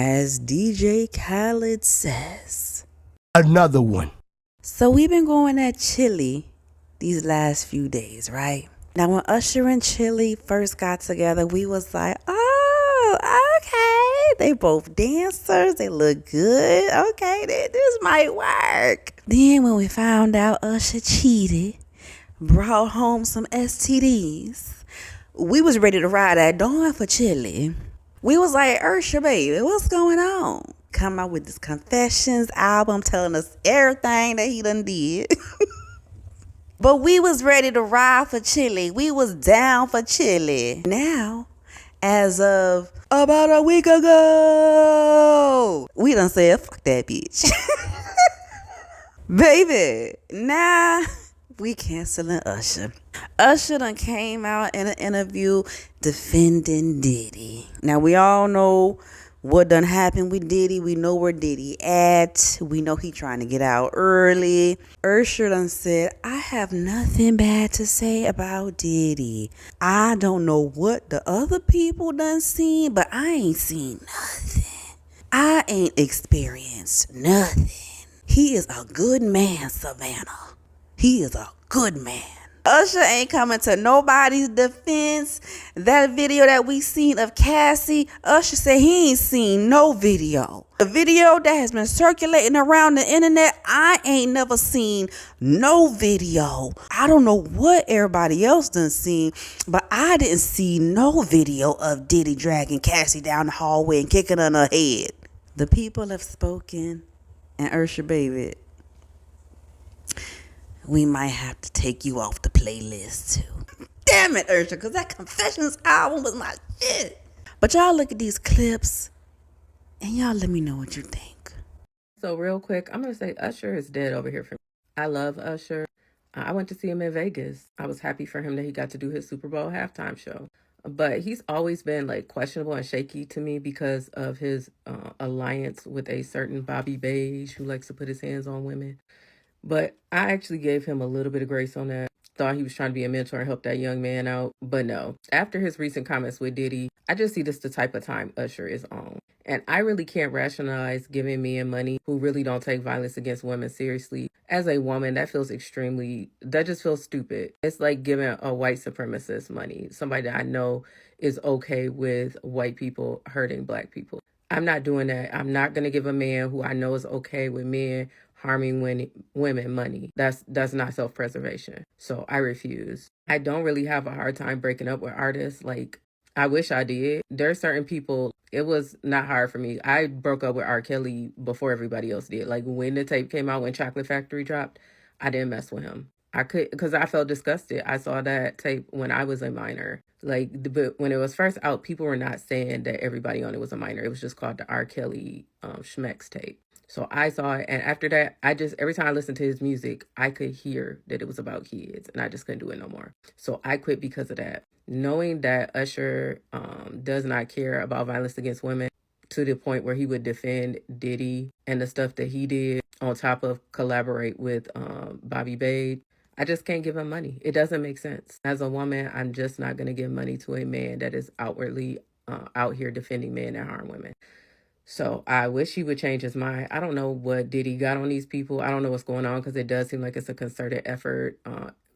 As DJ Khaled says. Another one. So we've been going at Chili these last few days, right? Now when Usher and Chili first got together, we was like, oh, okay. They both dancers. They look good. Okay, this might work. Then when we found out Usher cheated, brought home some STDs, we was ready to ride that dawn for Chili. We was like, Usher, baby, what's going on? Come out with this Confessions album telling us everything that he done did. But we was ready to ride for Chili. We was down for Chili. Now, as of about a week ago, we done said, fuck that bitch. Baby, now we canceling Usher. Usher done came out in an interview defending Diddy. Now, we all know what done happened with Diddy. We know where Diddy at. We know he trying to get out early. Usher done said, I have nothing bad to say about Diddy. I don't know what the other people done seen, but I ain't seen nothing. I ain't experienced nothing. He is a good man, Savannah. He is a good man. Usher ain't coming to nobody's defense. That video that we seen of Cassie, Usher said he ain't seen no video. The video that has been circulating around the internet, I ain't never seen no video. I don't know what everybody else done seen, but I didn't see no video of Diddy dragging Cassie down the hallway and kicking her in her head. The people have spoken, and Usher, baby, we might have to take you off the playlist too. Damn it, Usher, because that Confessions album was my shit. But y'all look at these clips and y'all let me know what you think. So real quick, I'm going to say Usher is dead over here for me. I love Usher. I went to see him in Vegas. I was happy for him that he got to do his Super Bowl halftime show. But he's always been like questionable and shaky to me because of his alliance with a certain Bobby Beige who likes to put his hands on women. But I actually gave him a little bit of grace on that. Thought he was trying to be a mentor and help that young man out. But no, after his recent comments with Diddy, I just see this the type of time Usher is on. And I really can't rationalize giving men money who really don't take violence against women seriously. As a woman, that just feels stupid. It's like giving a white supremacist money. Somebody that I know is okay with white people hurting black people. I'm not doing that. I'm not going to give a man who I know is okay with men harming women money. That's not self-preservation. So I refuse. I don't really have a hard time breaking up with artists. Like, I wish I did. There are certain people, it was not hard for me. I broke up with R. Kelly before everybody else did. Like, when the tape came out, when Chocolate Factory dropped, I didn't mess with him. Because I felt disgusted. I saw that tape when I was a minor. But when it was first out, people were not saying that everybody on it was a minor. It was just called the R. Kelly Schmex tape. So I saw it, and after that, every time I listened to his music, I could hear that it was about kids, and I just couldn't do it no more. So I quit because of that. Knowing that Usher does not care about violence against women to the point where he would defend Diddy and the stuff that he did on top of collaborate with Bobby Beige, I just can't give him money. It doesn't make sense. As a woman, I'm just not going to give money to a man that is outwardly out here defending men that harm women. So I wish he would change his mind. I don't know what Diddy got on these people. I don't know what's going on because it does seem like it's a concerted effort.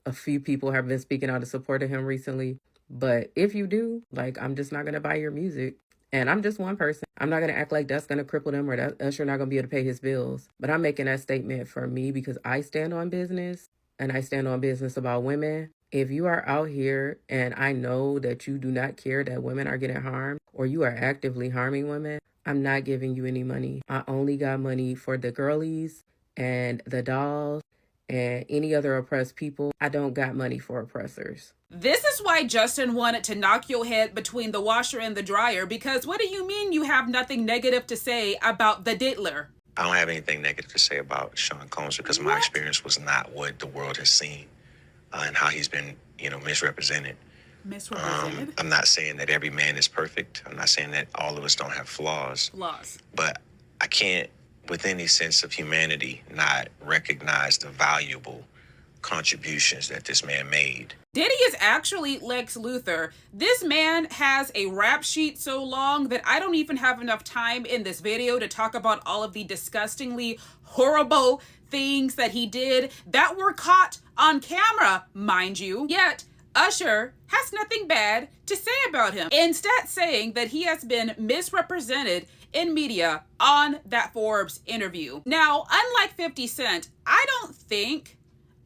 A few people have been speaking out in support of him recently. But if you do, I'm just not going to buy your music. And I'm just one person. I'm not going to act like that's going to cripple them or that Usher not going to be able to pay his bills. But I'm making that statement for me because I stand on business and I stand on business about women. If you are out here and I know that you do not care that women are getting harmed or you are actively harming women, I'm not giving you any money. I only got money for the girlies and the dolls and any other oppressed people. I don't got money for oppressors. This is why Justin wanted to knock your head between the washer and the dryer, because what do you mean you have nothing negative to say about the diddler? I don't have anything negative to say about Sean Combs because my experience was not what the world has seen and how he's been, misrepresented. Misrepresented? I'm not saying that every man is perfect. I'm not saying that all of us don't have flaws. But I can't, with any sense of humanity, not recognize the valuable contributions that this man made. Diddy is actually Lex Luthor. This man has a rap sheet so long that I don't even have enough time in this video to talk about all of the disgustingly horrible things that he did that were caught on camera, mind you. Yet, Usher has nothing bad to say about him, instead saying that he has been misrepresented in media on that Forbes interview. Now, unlike 50 Cent, I don't think,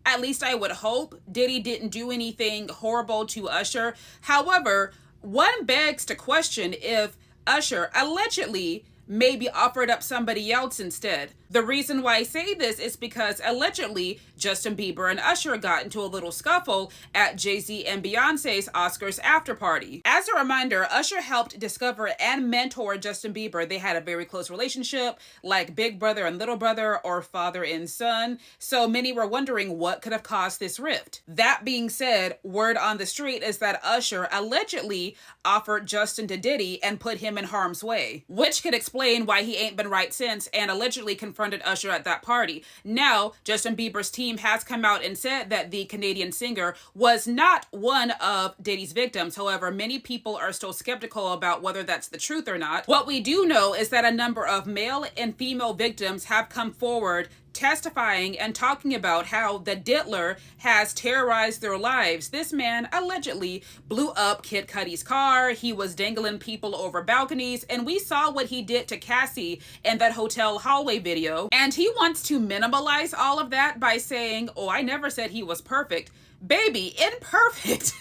at least I would hope, Diddy didn't do anything horrible to Usher. However, one begs to question if Usher allegedly maybe offered up somebody else instead. The reason why I say this is because allegedly Justin Bieber and Usher got into a little scuffle at Jay-Z and Beyonce's Oscars after party. As a reminder, Usher helped discover and mentor Justin Bieber. They had a very close relationship, like big brother and little brother, or father and son. So many were wondering what could have caused this rift. That being said, word on the street is that Usher allegedly offered Justin to Diddy and put him in harm's way, which could explain why he ain't been right since and allegedly confronted Usher at that party. Now, Justin Bieber's team has come out and said that the Canadian singer was not one of Diddy's victims. However, many people are still skeptical about whether that's the truth or not. What we do know is that a number of male and female victims have come forward testifying and talking about how the Diddler has terrorized their lives. This man allegedly blew up Kid Cudi's car. He was dangling people over balconies, and we saw what he did to Cassie in that hotel hallway video. And he wants to minimalize all of that by saying, oh, I never said he was perfect. Baby, imperfect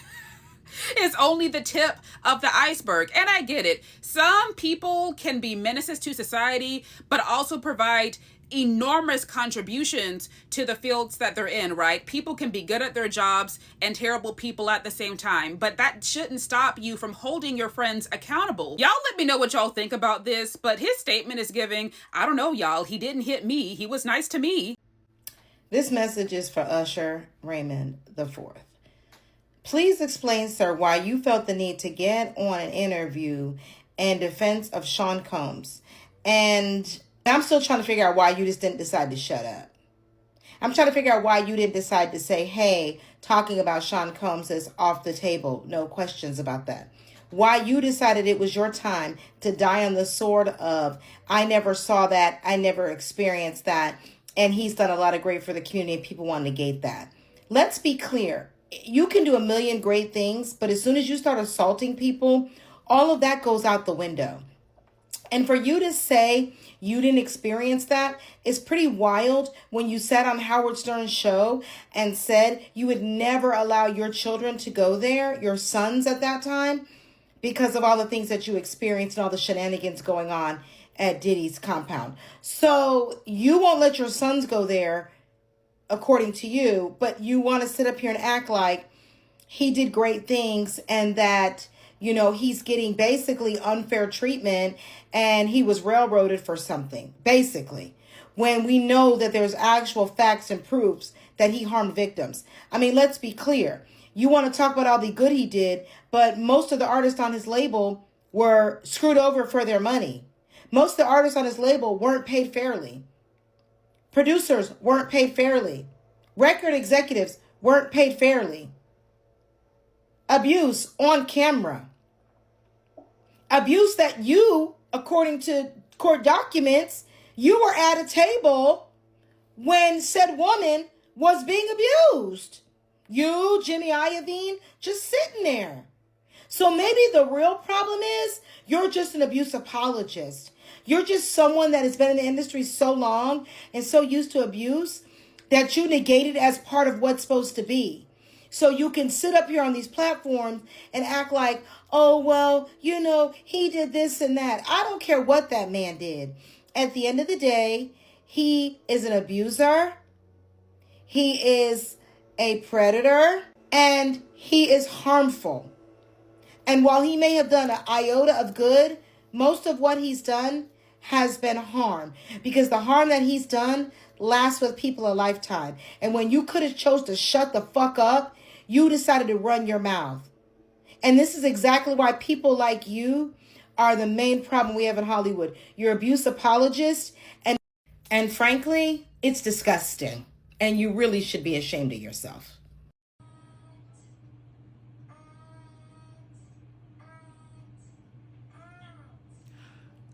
is only the tip of the iceberg. And I get it. Some people can be menaces to society, but also provide enormous contributions to the fields that they're in, right? People can be good at their jobs and terrible people at the same time, but that shouldn't stop you from holding your friends accountable. Y'all let me know what y'all think about this, but his statement is giving, I don't know, y'all, he didn't hit me, he was nice to me. This message is for Usher Raymond IV. Please explain, sir, why you felt the need to get on an interview in defense of Sean Combs. And I'm still trying to figure out why you just didn't decide to shut up. I'm trying to figure out why you didn't decide to say, hey, talking about Sean Combs is off the table. No questions about that. Why you decided it was your time to die on the sword of, I never saw that, I never experienced that, and he's done a lot of great for the community and people want to negate that. Let's be clear. You can do a million great things, but as soon as you start assaulting people, all of that goes out the window. And for you to say you didn't experience that is pretty wild when you sat on Howard Stern's show and said you would never allow your children to go there, your sons at that time, because of all the things that you experienced and all the shenanigans going on at Diddy's compound. So you won't let your sons go there, according to you, but you want to sit up here and act like he did great things and that, you know, he's getting basically unfair treatment and he was railroaded for something, basically, when we know that there's actual facts and proofs that he harmed victims. I mean, let's be clear. You want to talk about all the good he did, but most of the artists on his label were screwed over for their money. Most of the artists on his label weren't paid fairly. Producers weren't paid fairly. Record executives weren't paid fairly. Abuse on camera. Abuse that you, according to court documents, you were at a table when said woman was being abused. You, Jimmy Iovine, just sitting there. So maybe the real problem is you're just an abuse apologist. You're just someone that has been in the industry so long and so used to abuse that you negate it as part of what's supposed to be. So you can sit up here on these platforms and act like, oh, well, you know, he did this and that. I don't care what that man did. At the end of the day, he is an abuser. He is a predator and he is harmful. And while he may have done an iota of good, most of what he's done has been harm, because the harm that he's done lasts with people a lifetime. And when you could have chose to shut the fuck up, you decided to run your mouth. And this is exactly why people like you are the main problem we have in Hollywood. You're abuse apologists, and frankly, it's disgusting. And you really should be ashamed of yourself.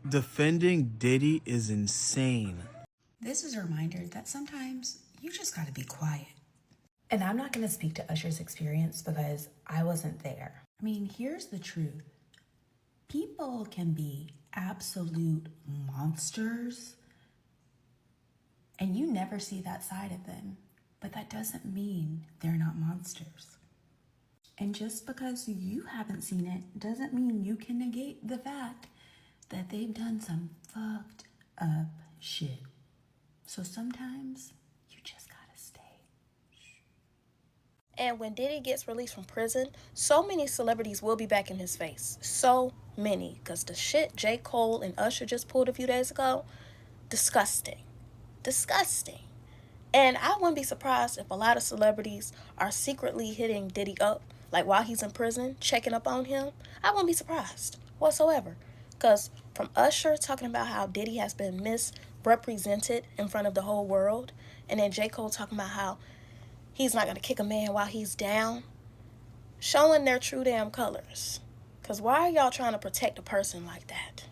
Defending Diddy is insane. This is a reminder that sometimes you just gotta be quiet. And I'm not gonna speak to Usher's experience because I wasn't there. I mean, here's the truth. People can be absolute monsters and you never see that side of them. But that doesn't mean they're not monsters. And just because you haven't seen it doesn't mean you can negate the fact that they've done some fucked up shit. So sometimes you just gotta stay. And when Diddy gets released from prison, so many celebrities will be back in his face. So many. Because the shit J. Cole and Usher just pulled a few days ago, disgusting. Disgusting. And I wouldn't be surprised if a lot of celebrities are secretly hitting Diddy up, like while he's in prison, checking up on him. I wouldn't be surprised whatsoever. Because from Usher talking about how Diddy has been misrepresented in front of the whole world, and then J. Cole talking about how he's not going to kick a man while he's down, showing their true damn colors. Because why are y'all trying to protect a person like that?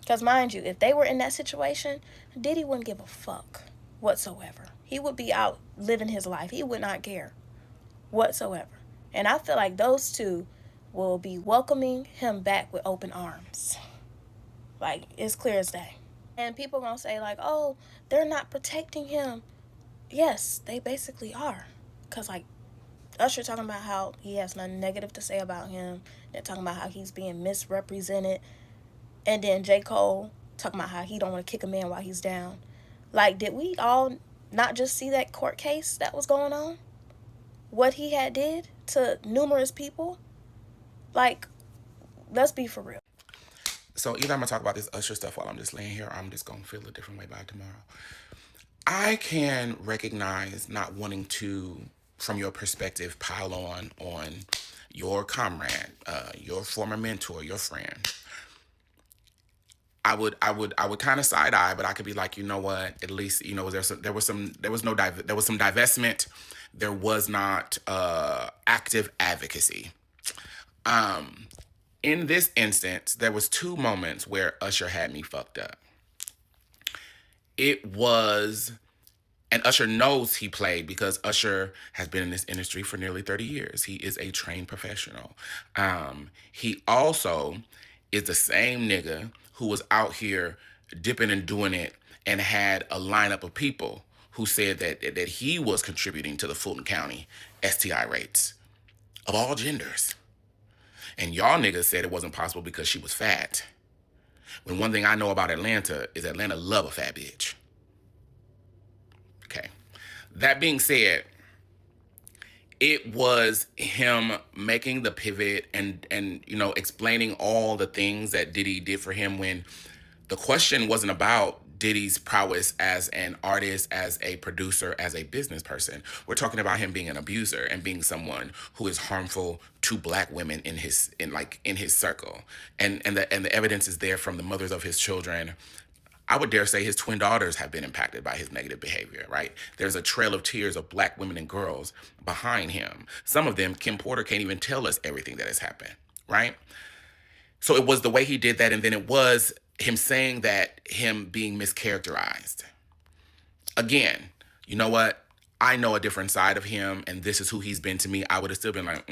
Because mind you, if they were in that situation, Diddy wouldn't give a fuck whatsoever. He would be out living his life. He would not care whatsoever. And I feel like those two will be welcoming him back with open arms. Like, it's clear as day. And people gonna say like, oh, they're not protecting him. Yes, they basically are. Because like Usher talking about how he has nothing negative to say about him. They're talking about how he's being misrepresented. And then J. Cole talking about how he don't want to kick a man while he's down. Like, did we all not just see that court case that was going on? What he had did to numerous people? Like, let's be for real. So either I'm going to talk about this Usher stuff while I'm just laying here, or I'm just going to feel a different way by tomorrow. I can recognize not wanting to, from your perspective, pile on your comrade, your former mentor, your friend. I would kind of side eye, but I could be like, you know what? At least, you know, there was some divestment. There was not active advocacy. In this instance, there was 2 moments where Usher had me fucked up. It was, and Usher knows he played because Usher has been in this industry for nearly 30 years. He is a trained professional. He also is the same nigga who was out here dipping and doing it and had a lineup of people who said that he was contributing to the Fulton County STI rates of all genders. And y'all niggas said it wasn't possible because she was fat. When one thing I know about Atlanta is Atlanta love a fat bitch. Okay. That being said, it was him making the pivot and you know, explaining all the things that Diddy did for him when the question wasn't about Diddy's prowess as an artist, as a producer, as a business person. We're talking about him being an abuser and being someone who is harmful to black women in his circle. And the evidence is there from the mothers of his children. I would dare say his twin daughters have been impacted by his negative behavior, right? There's a trail of tears of black women and girls behind him. Some of them, Kim Porter can't even tell us everything that has happened, right? So it was the way he did that, and then it was him saying that, him being mischaracterized. Again, you know what? I know a different side of him, and this is who he's been to me. I would have still been like,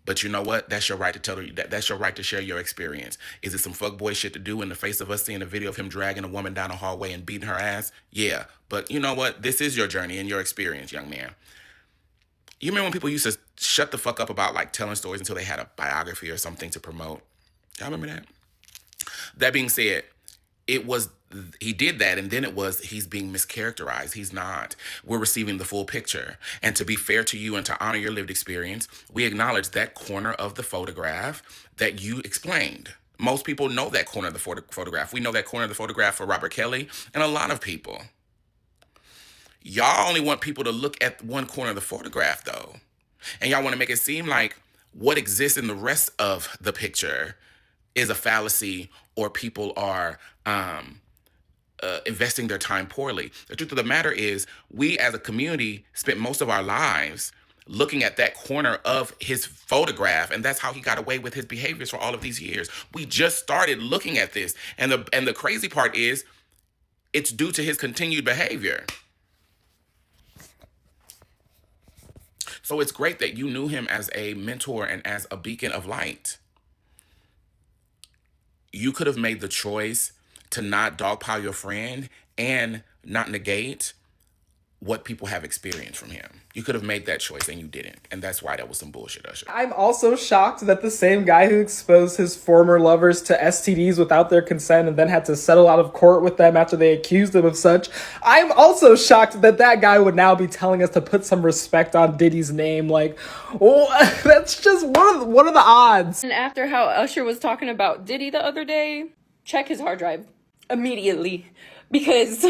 But you know what? That's your right to tell her. That's your right to share your experience. Is it some fuckboy shit to do in the face of us seeing a video of him dragging a woman down a hallway and beating her ass? Yeah. But you know what? This is your journey and your experience, young man. You remember when people used to shut the fuck up about like telling stories until they had a biography or something to promote? Y'all remember that? That being said, he did that, and then it was he's being mischaracterized. He's not. We're receiving the full picture. And to be fair to you and to honor your lived experience, we acknowledge that corner of the photograph that you explained. Most people know that corner of the photograph. We know that corner of the photograph for Robert Kelly and a lot of people. Y'all only want people to look at one corner of the photograph, though. And y'all want to make it seem like what exists in the rest of the picture is a fallacy, or people are investing their time poorly. The truth of the matter is, we as a community spent most of our lives looking at that corner of his photograph, and that's how he got away with his behaviors for all of these years. We just started looking at this, and the crazy part is, it's due to his continued behavior. So it's great that you knew him as a mentor and as a beacon of light. You could have made the choice to not dogpile your friend and not negate what people have experienced from him. You could have made that choice and you didn't. And that's why that was some bullshit, Usher. I'm also shocked that the same guy who exposed his former lovers to STDs without their consent and then had to settle out of court with them after they accused him of such, I'm also shocked that that guy would now be telling us to put some respect on Diddy's name. Like, oh, that's just what are the odds? And after how Usher was talking about Diddy the other day, check his hard drive immediately. Because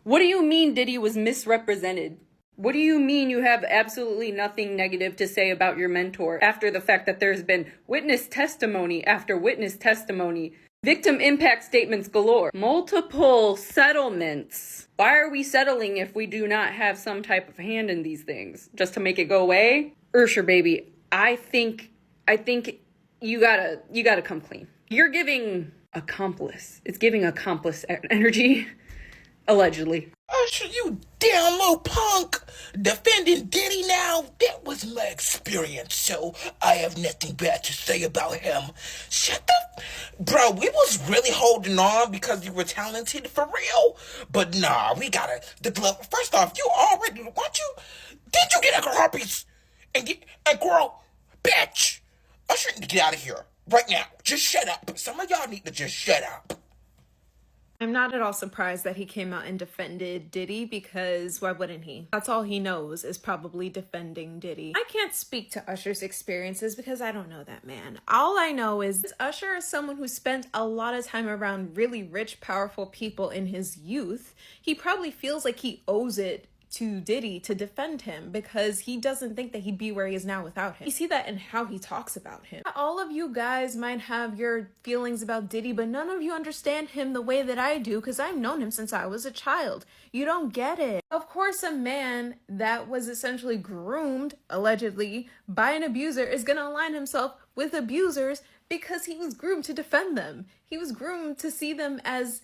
what do you mean Diddy was misrepresented? What do you mean you have absolutely nothing negative to say about your mentor after the fact that there's been witness testimony after witness testimony, victim impact statements galore, multiple settlements? Why are we settling if we do not have some type of hand in these things? Just to make it go away? Usher, baby, I think you gotta come clean. You're giving accomplice. It's giving accomplice energy. Allegedly. Usher, you damn little punk. Defending Diddy now? That was my experience, so I have nothing bad to say about him. Shut the... Bro, we was really holding on because you were talented for real. But nah, we gotta... The glove... First off, you already... Did you get a herpes? And girl, bitch. Usher need to get out of here. Right now. Just shut up. Some of y'all need to just shut up. I'm not at all surprised that he came out and defended Diddy, because why wouldn't he? That's all he knows, is probably defending Diddy. I can't speak to Usher's experiences because I don't know that man. All I know is Usher is someone who spent a lot of time around really rich, powerful people in his youth. He probably feels like he owes it to Diddy to defend him because he doesn't think that he'd be where he is now without him. You see that in how he talks about him. All of you guys might have your feelings about Diddy, but none of you understand him the way that I do because I've known him since I was a child. You don't get it. Of course, a man that was essentially groomed, allegedly, by an abuser is going to align himself with abusers because he was groomed to defend them. He was groomed to see them as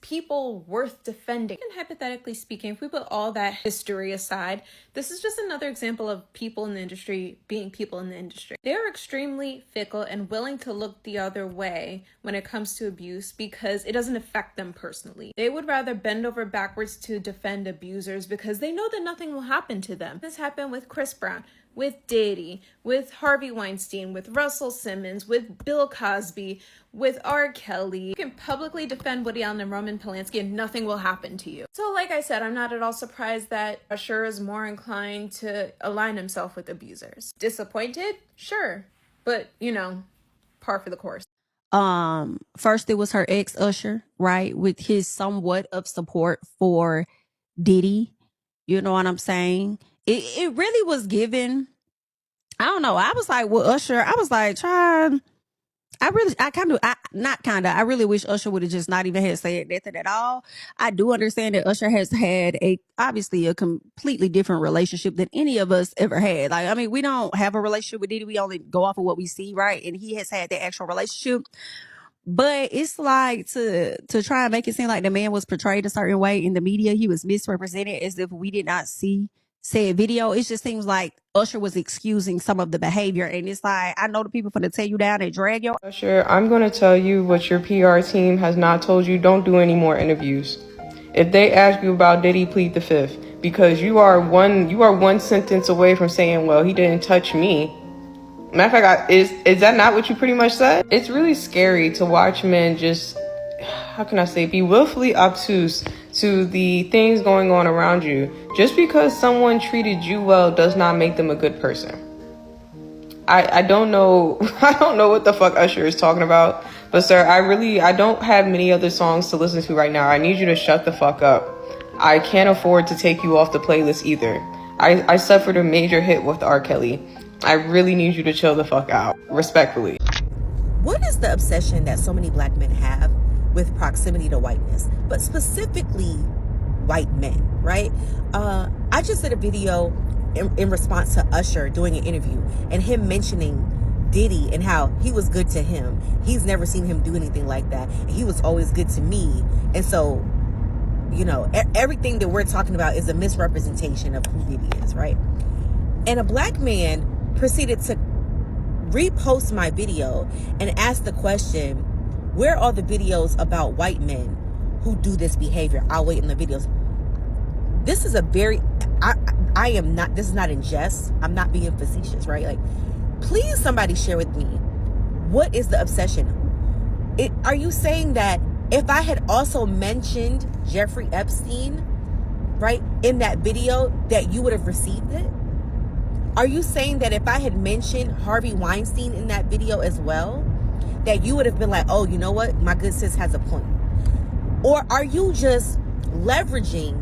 people worth defending. And hypothetically speaking, if we put all that history aside, this is just another example of people in the industry being people in the industry. They're extremely fickle and willing to look the other way when it comes to abuse because it doesn't affect them personally. They would rather bend over backwards to defend abusers because they know that nothing will happen to them. This happened with Chris Brown, with Diddy, with Harvey Weinstein, with Russell Simmons, with Bill Cosby, with R. Kelly. You can publicly defend Woody Allen and Roman Polanski and nothing will happen to you. So like I said, I'm not at all surprised that Usher is more inclined to align himself with abusers. Disappointed? Sure. But, par for the course. First it was her ex Usher, right? With his somewhat of support for Diddy. You know what I'm saying? It really was given. I don't know. I was like, well, Usher, I was like, I really wish Usher would have just not even had said nothing at all. I do understand that Usher has had obviously a completely different relationship than any of us ever had. Like, I mean, we don't have a relationship with Diddy. We only go off of what we see, right? And he has had the actual relationship. But it's like to try and make it seem like the man was portrayed a certain way in the media. He was misrepresented as if we did not see said video. It just seems like Usher was excusing some of the behavior. And it's like, I know the people finna tear you down and drag your... Usher, I'm going to tell you what your PR team has not told you. Don't do any more interviews. If they ask you about Diddy, plead the fifth. Because you are one sentence away from saying, well, he didn't touch me. Matter of fact, is that not what you pretty much said? It's really scary to watch men just, how can I say, be willfully obtuse to the things going on around you. Just because someone treated you well does not make them a good person. I don't know what the fuck Usher is talking about. But sir, I don't have many other songs to listen to right now. I need you to shut the fuck up. I can't afford to take you off the playlist either. I suffered a major hit with R. Kelly. I really need you to chill the fuck out, respectfully. What is the obsession that so many black men have with proximity to whiteness, but specifically white men, right? I just did a video in response to Usher doing an interview and him mentioning Diddy and how he was good to him. He's never seen him do anything like that. And he was always good to me. And so, you know, everything that we're talking about is a misrepresentation of who Diddy is, right? And a black man proceeded to repost my video and ask the question, where are the videos about white men who do this behavior? I'll wait in the videos. This is a very, I am not, this is not in jest. I'm not being facetious, right? Like, please somebody share with me, what is the obsession? Are you saying that if I had also mentioned Jeffrey Epstein, right, in that video, that you would have received it? Are you saying that if I had mentioned Harvey Weinstein in that video as well, that you would have been like, oh, you know what? My good sis has a point. Or are you just leveraging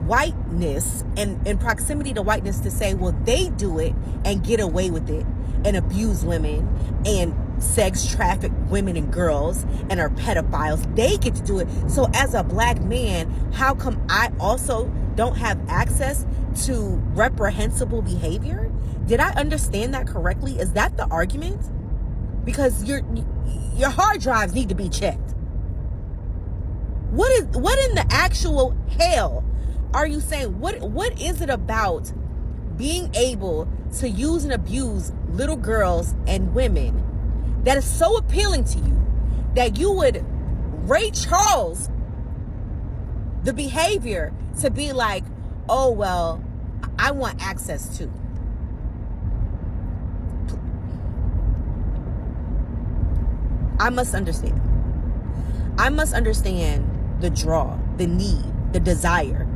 whiteness and proximity to whiteness to say, well, they do it and get away with it and abuse women and sex traffic women and girls and are pedophiles. They get to do it. So as a black man, how come I also don't have access to reprehensible behavior? Did I understand that correctly? Is that the argument? Because your hard drives need to be checked. What in the actual hell are you saying? What is it about being able to use and abuse little girls and women that is so appealing to you that you would Ray Charles the behavior to be like, oh, well, I want access to? I must understand. I must understand the draw, the need, the desire.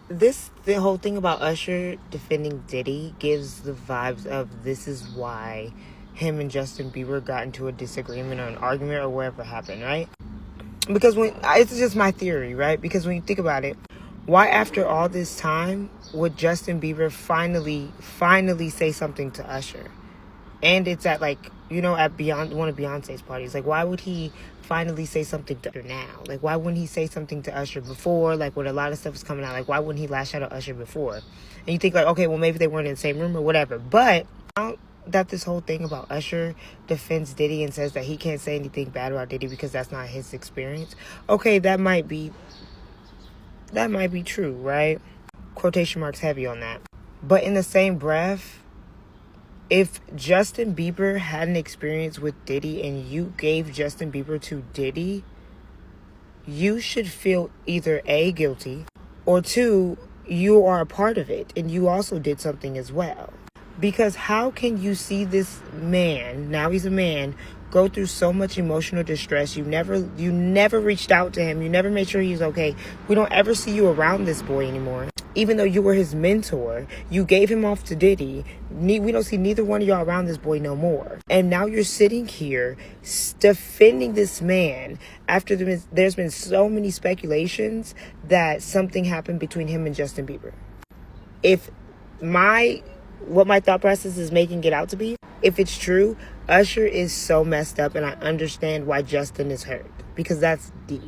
The whole thing about Usher defending Diddy gives the vibes of this is why him and Justin Bieber got into a disagreement or an argument or whatever happened, right? Because it's just my theory, right? Because when you think about it, why after all this time would Justin Bieber finally say something to Usher? And it's at, like, you know, at one of Beyonce's parties. Like, why would he finally say something to Usher now? Like, why wouldn't he say something to Usher before? Like, when a lot of stuff was coming out, like, why wouldn't he lash out at Usher before? And you think, like, okay, well, maybe they weren't in the same room or whatever. But now that this whole thing about Usher defends Diddy and says that he can't say anything bad about Diddy because that's not his experience. Okay, that might be true, right? Quotation marks heavy on that. But in the same breath, if Justin Bieber had an experience with Diddy and you gave Justin Bieber to Diddy, you should feel either A, guilty, or 2, you are a part of it and you also did something as well. Because how can you see this man, now he's a man, go through so much emotional distress? You never reached out to him. You never made sure he's okay. We don't ever see you around this boy anymore. Even though you were his mentor, you gave him off to Diddy. We don't see neither one of y'all around this boy no more. And now you're sitting here defending this man after there's been so many speculations that something happened between him and Justin Bieber. What my thought process is making it out to be, if it's true, Usher is so messed up, and I understand why Justin is hurt, because that's deep.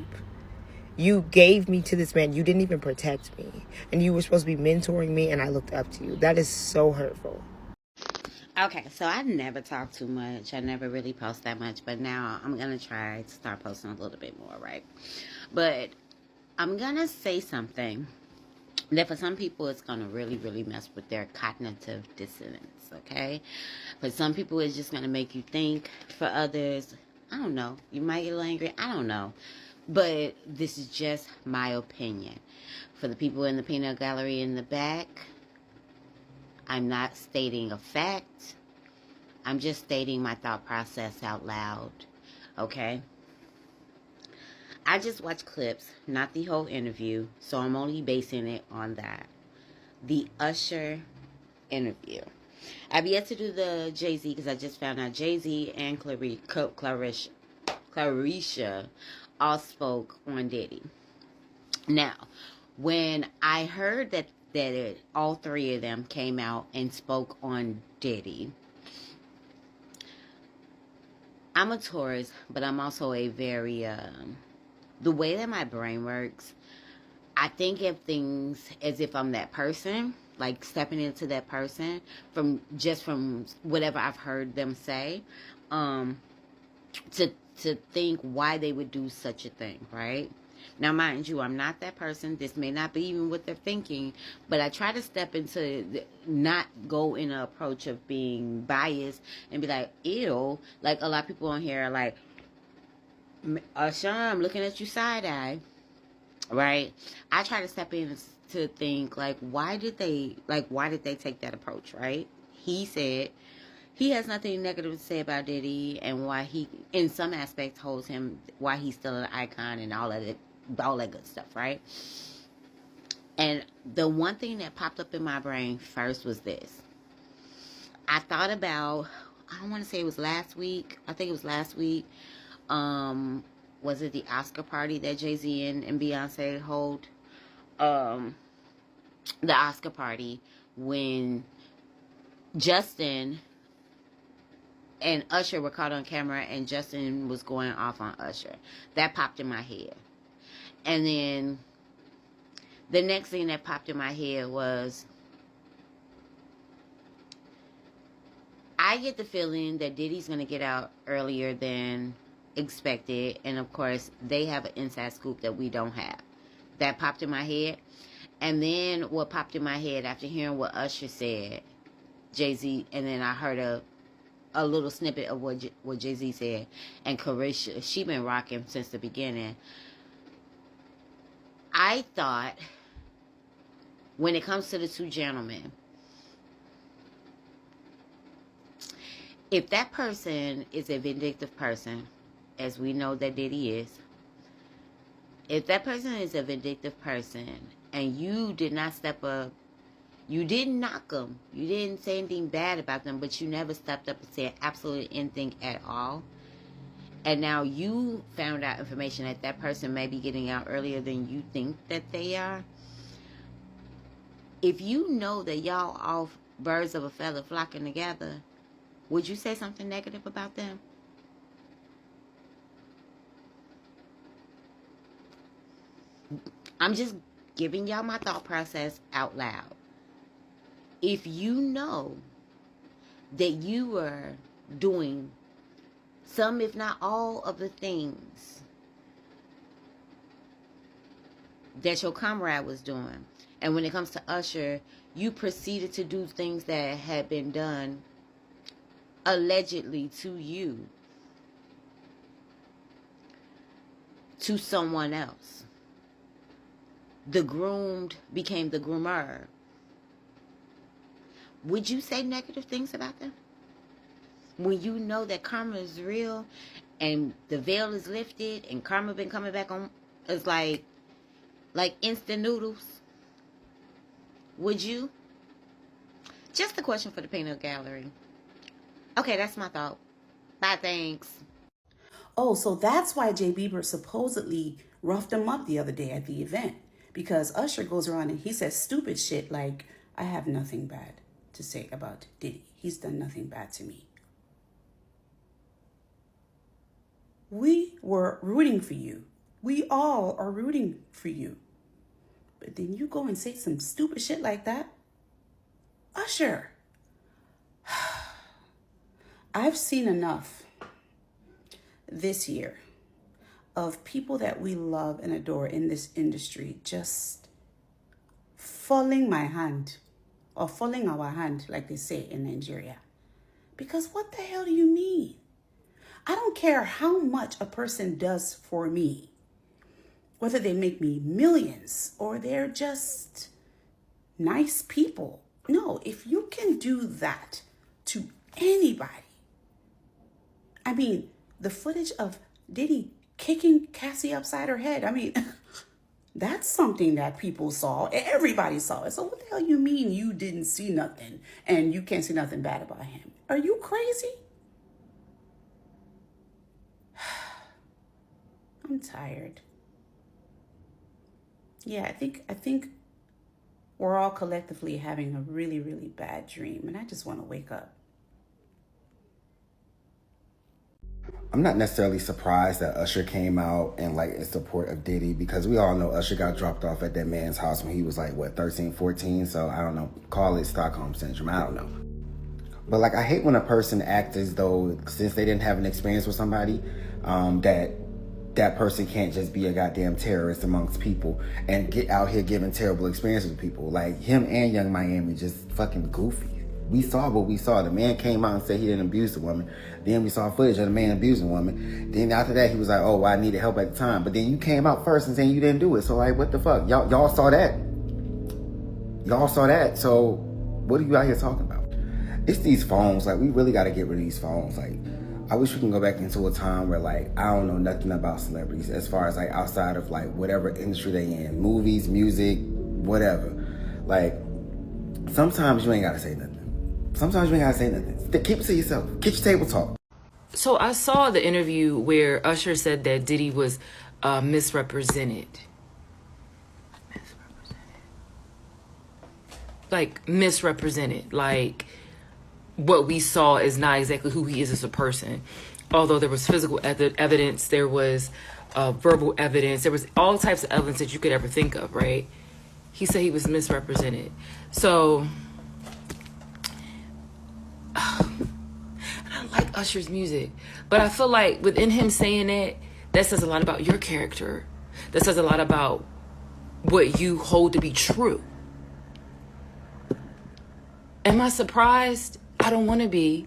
You gave me to this man. You didn't even protect me, and you were supposed to be mentoring me, and I looked up to you. That is so hurtful. Okay, so I never talk too much. I never really post that much, but now I'm going to try to start posting a little bit more, right? But I'm going to say something that for some people it's going to really, really mess with their cognitive dissonance, okay? For some people it's just going to make you think. For others, I don't know. You might get a little angry. I don't know. But this is just my opinion. For the people in the peanut gallery in the back, I'm not stating a fact. I'm just stating my thought process out loud, okay? I just watched clips, not the whole interview, so I'm only basing it on that. The Usher interview. I've yet to do the Jay-Z because I just found out Jay-Z and Clarisha all spoke on Diddy. Now, when I heard that all three of them came out and spoke on Diddy, I'm a Taurus, but I'm also a very, the way that my brain works, I think of things as if I'm that person, like stepping into that person from whatever I've heard them say, to think why they would do such a thing, right? Now, mind you, I'm not that person. This may not be even what they're thinking, but I try to step into, not go in an approach of being biased and be like, ew. Like, a lot of people on here are like, Usher, I'm looking at you side eye, right? I try to step in to think, like, why did they take that approach, right? He said he has nothing negative to say about Diddy, and why he, in some aspects, holds him, why he's still an icon and all that good stuff, right? And the one thing that popped up in my brain first was this. I thought about, I don't want to say it was last week. I think it was last week. Was it the Oscar party that Jay-Z and Beyonce hold? The Oscar party when Justin and Usher were caught on camera and Justin was going off on Usher. That popped in my head. And then the next thing that popped in my head was, I get the feeling that Diddy's going to get out earlier than expected. And of course, they have an inside scoop that we don't have. That popped in my head. And then what popped in my head after hearing what Usher said, Jay-Z, and then I heard a little snippet of what Jay-Z said. And Carisha, she been rocking since the beginning. I thought, when it comes to the two gentlemen, if that person is a vindictive person, as we know that Diddy is, if that person is a vindictive person and you did not step up, you didn't knock them, you didn't say anything bad about them, but you never stepped up and said absolutely anything at all, and now you found out information that that person may be getting out earlier than you think that they are, if you know that y'all all birds of a feather flocking together, would you say something negative about them? I'm just giving y'all my thought process out loud. If you know that you were doing some, if not all, of the things that your comrade was doing, and when it comes to Usher, you proceeded to do things that had been done allegedly to you, to someone else. The groomed became the groomer. Would you say negative things about them? When you know that karma is real and the veil is lifted and karma been coming back on, it's like instant noodles. Would you? Just a question for the peanut gallery. Okay, that's my thought. Bye, thanks. Oh, so that's why Jay Bieber supposedly roughed him up the other day at the event. Because Usher goes around and he says stupid shit like, I have nothing bad to say about Diddy. He's done nothing bad to me. We were rooting for you. We all are rooting for you. But then you go and say some stupid shit like that? Usher. I've seen enough this year of people that we love and adore in this industry just falling my hand, or falling our hand, like they say in Nigeria. Because what the hell do you mean? I don't care how much a person does for me, whether they make me millions or they're just nice people. No, if you can do that to anybody, I mean, the footage of Diddy kicking Cassie upside her head, I mean, that's something that people saw. Everybody saw it. So what the hell you mean you didn't see nothing and you can't see nothing bad about him? Are you crazy? I'm tired. Yeah, I think we're all collectively having a really, really bad dream, and I just want to wake up. I'm not necessarily surprised that Usher came out and like in support of Diddy, because we all know Usher got dropped off at that man's house when he was like, what, 13, 14? So I don't know, call it Stockholm Syndrome, I don't know. But like, I hate when a person acts as though since they didn't have an experience with somebody, that person can't just be a goddamn terrorist amongst people and get out here giving terrible experiences with people. Like him and Young Miami just fucking goofy. We saw what we saw. The man came out and said he didn't abuse the woman. Then we saw footage of the man abusing the woman. Then after that, he was like, oh, well, I needed help at the time. But then you came out first and saying you didn't do it. So like, what the fuck? Y'all saw that. Y'all saw that. So what are you out here talking about? It's these phones. Like, we really got to get rid of these phones. Like, I wish we can go back into a time where, like, I don't know nothing about celebrities as far as, like, outside of, like, whatever industry they in. Movies, music, whatever. Like, sometimes you ain't got to say nothing. Sometimes you ain't got to say nothing. Keep it to yourself. Get your table talk. So I saw the interview where Usher said that Diddy was misrepresented. Like, misrepresented. Like, what we saw is not exactly who he is as a person. Although there was physical evidence, there was verbal evidence, there was all types of evidence that you could ever think of, right? He said he was misrepresented. So, I like Usher's music, but I feel like within him saying that says a lot about your character. That says a lot about what you hold to be true. Am I surprised? I don't want to be.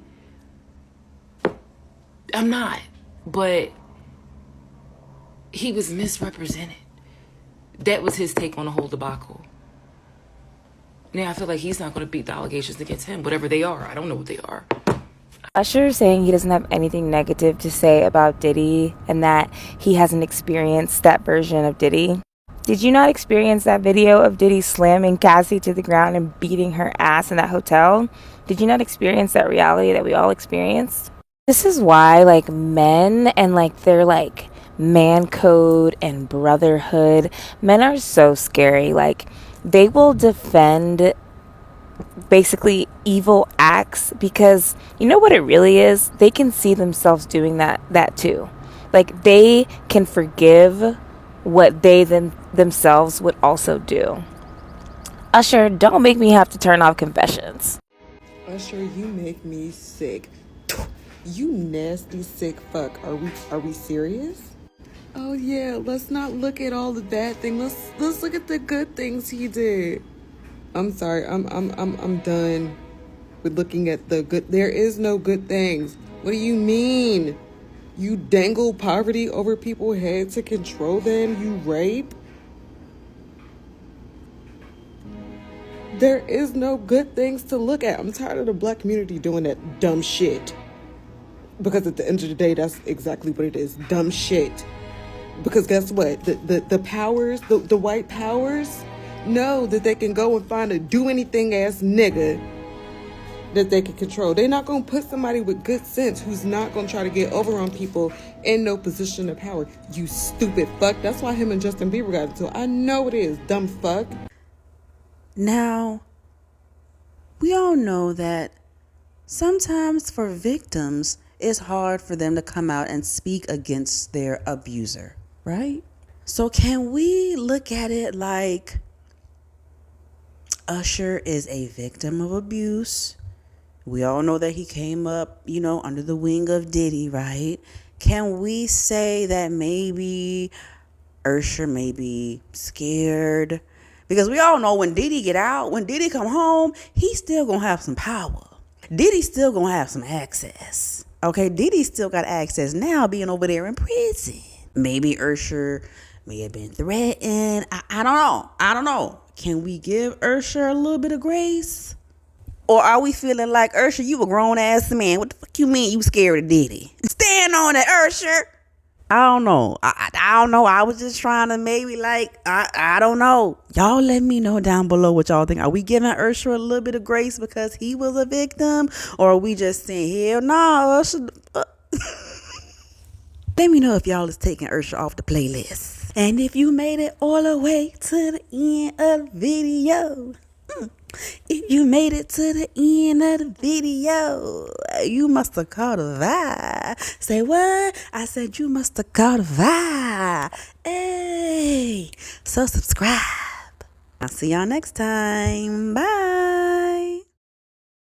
I'm not. But he was misrepresented. That was his take on the whole debacle. Now I feel like he's not going to beat the allegations against him, whatever they are. I don't know what they are. Usher saying he doesn't have anything negative to say about Diddy and that he hasn't experienced that version of Diddy. Did you not experience that video of Diddy slamming Cassie to the ground and beating her ass in that hotel? Did you not experience that reality that we all experienced? This is why, like, men and, like, their, like, man code and brotherhood, men are so scary. Like, they will defend basically evil acts because you know what it really is? They can see themselves doing that too. Like, they can forgive what they themselves would also do. Usher, don't make me have to turn off confessions. Usher, you make me sick. You nasty sick fuck. Are we serious? Oh yeah, let's not look at all the bad things. Let's look at the good things he did. I'm sorry. I'm done with looking at the good. There is no good things. What do you mean? You dangle poverty over people's heads to control them? You rape? There is no good things to look at. I'm tired of the black community doing that dumb shit. Because at the end of the day, that's exactly what it is. Dumb shit. Because guess what? The powers, the white powers, know that they can go and find a do-anything-ass nigga that they can control. They're not going to put somebody with good sense who's not going to try to get over on people in no position of power. You stupid fuck. That's why him and Justin Bieber got into it. I know it is, dumb fuck. Now, we all know that sometimes for victims, it's hard for them to come out and speak against their abuser, right? So can we look at it like Usher is a victim of abuse? We all know that he came up, under the wing of Diddy, right? Can we say that maybe Usher may be scared? Because we all know when Diddy get out, when Diddy come home, he's still gonna have some power. Diddy still gonna have some access. Okay, Diddy still got access now being over there in prison. Maybe Usher may have been threatened. I don't know. Can we give Usher a little bit of grace? Or are we feeling like, Usher, you a grown-ass man. What the fuck you mean you scared of Diddy? Stand on it, Usher. I don't know. I don't know. I was just trying to maybe I don't know. Y'all let me know down below what y'all think. Are we giving Usher a little bit of grace because he was a victim? Or are we just saying, hell no, Usher. Let me know if y'all is taking Usher off the playlist. And if you made it all the way to the end of the video. If you made it to the end of the video, You must have caught a vibe. Say what? I said you must have caught a vibe. Hey, so subscribe. I'll see y'all next time. Bye.